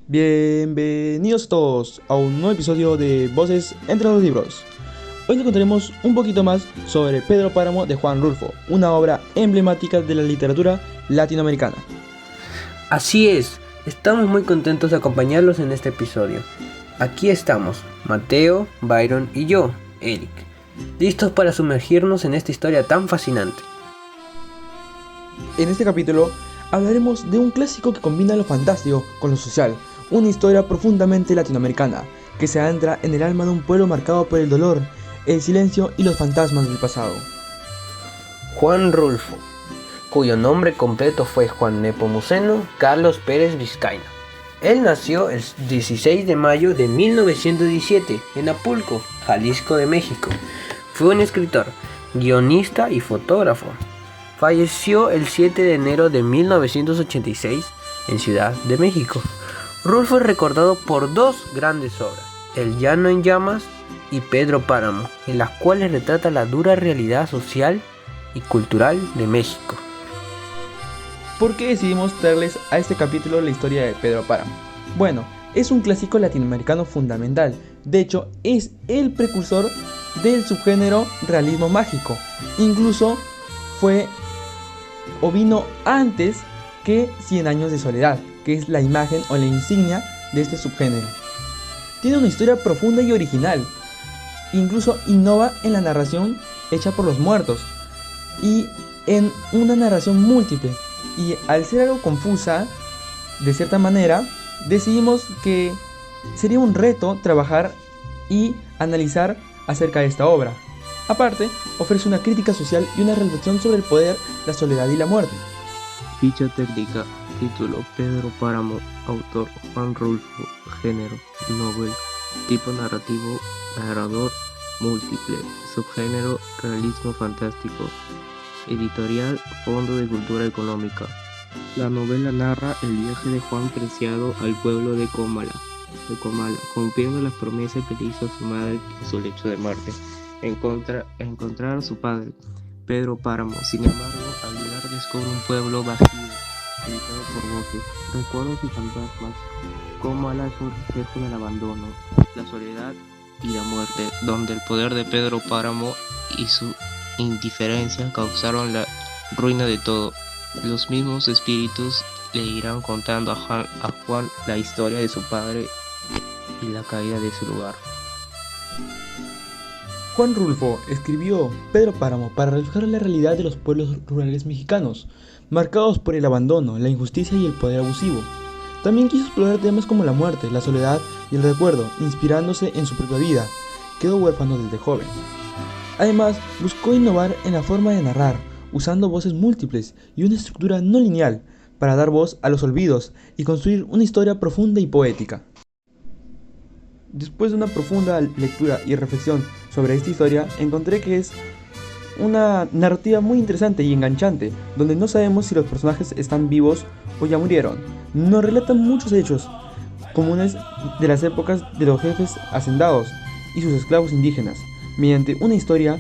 Bienvenidos todos a un nuevo episodio de Voces entre los libros. Hoy nos contaremos un poquito más sobre Pedro Páramo de Juan Rulfo, una obra emblemática de la literatura latinoamericana. Así es, estamos muy contentos de acompañarlos en este episodio. Aquí estamos, Mateo, Byron y yo, Eric, listos para sumergirnos en esta historia tan fascinante. En este capítulo hablaremos de un clásico que combina lo fantástico con lo social, una historia profundamente latinoamericana, que se adentra en el alma de un pueblo marcado por el dolor, el silencio y los fantasmas del pasado. Juan Rulfo, cuyo nombre completo fue Juan Nepomuceno Carlos Pérez Vizcaíno. Él nació el 16 de mayo de 1917 en Apulco, Jalisco de México. Fue un escritor, guionista y fotógrafo. Falleció el 7 de enero de 1986 en Ciudad de México. Rulfo es recordado por dos grandes obras, El Llano en Llamas y Pedro Páramo, en las cuales retrata la dura realidad social y cultural de México. ¿Por qué decidimos traerles a este capítulo la historia de Pedro Páramo? Bueno, es un clásico latinoamericano fundamental, de hecho es el precursor del subgénero realismo mágico, incluso fue o vino antes que Cien años de soledad, que es la imagen o la insignia de este subgénero. Tiene una historia profunda y original, incluso innova en la narración hecha por los muertos y en una narración múltiple, y al ser algo confusa, de cierta manera, decidimos que sería un reto trabajar y analizar acerca de esta obra. Aparte, ofrece una crítica social y una reflexión sobre el poder, la soledad y la muerte. Ficha técnica, título Pedro Páramo, autor Juan Rulfo, género, novel, tipo narrativo, narrador, múltiple, subgénero, realismo fantástico, editorial, Fondo de Cultura Económica. La novela narra el viaje de Juan Preciado al pueblo de Comala, cumpliendo las promesas que le hizo a su madre en su lecho de muerte, encontrar a su padre, Pedro Páramo. Sin embargo, al llegar descubre un pueblo vacío, habitado por voces, recuerdos y fantasmas. Comala es un reflejo del abandono, la soledad y la muerte, donde el poder de Pedro Páramo y su indiferencia causaron la ruina de todo. Los mismos espíritus le irán contando a Juan la historia de su padre y la caída de su lugar. Juan Rulfo escribió Pedro Páramo para reflejar la realidad de los pueblos rurales mexicanos, marcados por el abandono, la injusticia y el poder abusivo. También quiso explorar temas como la muerte, la soledad y el recuerdo, inspirándose en su propia vida. Quedó huérfano desde joven. Además, buscó innovar en la forma de narrar, usando voces múltiples y una estructura no lineal, para dar voz a los olvidos y construir una historia profunda y poética. Después de una profunda lectura y reflexión sobre esta historia, encontré que es una narrativa muy interesante y enganchante, donde no sabemos si los personajes están vivos o ya murieron. Nos relatan muchos hechos comunes de las épocas de los jefes hacendados y sus esclavos indígenas, mediante una historia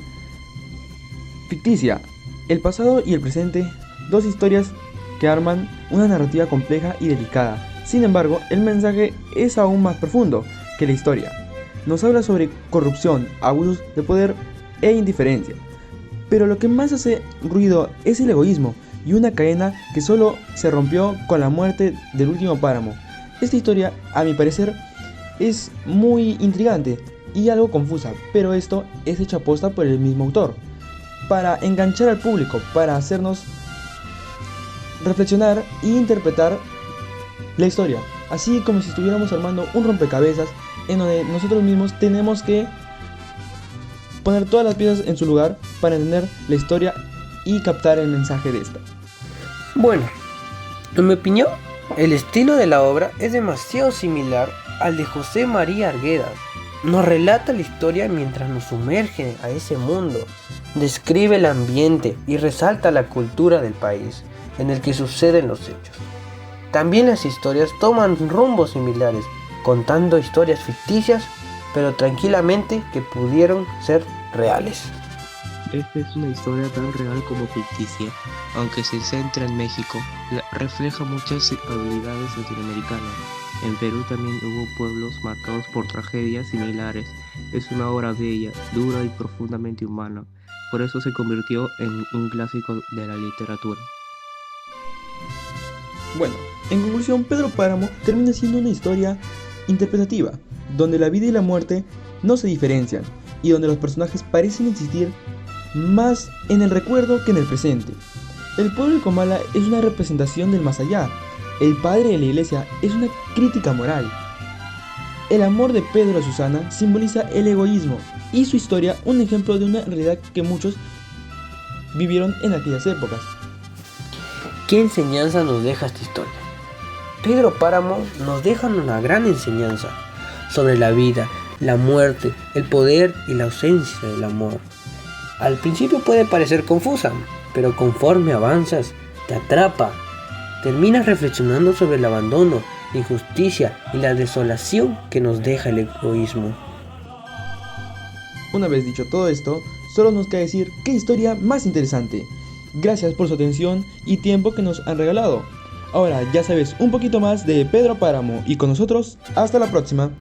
ficticia, el pasado y el presente, dos historias que arman una narrativa compleja y delicada. Sin embargo, el mensaje es aún más profundo que la historia. Nos habla sobre corrupción, abusos de poder e indiferencia. Pero lo que más hace ruido es el egoísmo y una cadena que solo se rompió con la muerte del último páramo. Esta historia, a mi parecer, es muy intrigante y algo confusa, pero esto es hecho aposta por el mismo autor, para enganchar al público, para hacernos reflexionar e interpretar la historia, así como si estuviéramos armando un rompecabezas en donde nosotros mismos tenemos que poner todas las piezas en su lugar para entender la historia y captar el mensaje de esta. Bueno, en mi opinión, el estilo de la obra es demasiado similar al de José María Arguedas. Nos relata la historia mientras nos sumerge a ese mundo, describe el ambiente y resalta la cultura del país en el que suceden los hechos. También las historias toman rumbos similares, contando historias ficticias, pero tranquilamente que pudieron ser reales. Esta es una historia tan real como ficticia. Aunque se centra en México, refleja muchas habilidades latinoamericanas. En Perú también hubo pueblos marcados por tragedias similares. Es una obra bella, dura y profundamente humana. Por eso se convirtió en un clásico de la literatura. Bueno, en conclusión, Pedro Páramo termina siendo una historia interpretativa, donde la vida y la muerte no se diferencian y donde los personajes parecen existir más en el recuerdo que en el presente. El pueblo de Comala es una representación del más allá. El padre de la iglesia es una crítica moral. El amor de Pedro a Susana simboliza el egoísmo y su historia un ejemplo de una realidad que muchos vivieron en aquellas épocas. ¿Qué enseñanza nos deja esta historia? Pedro Páramo nos deja una gran enseñanza sobre la vida, la muerte, el poder y la ausencia del amor. Al principio puede parecer confusa, pero conforme avanzas, te atrapa. Terminas reflexionando sobre el abandono, la injusticia y la desolación que nos deja el egoísmo. Una vez dicho todo esto, solo nos queda decir qué historia más interesante. Gracias por su atención y tiempo que nos han regalado. Ahora ya sabes un poquito más de Pedro Páramo y con nosotros, hasta la próxima.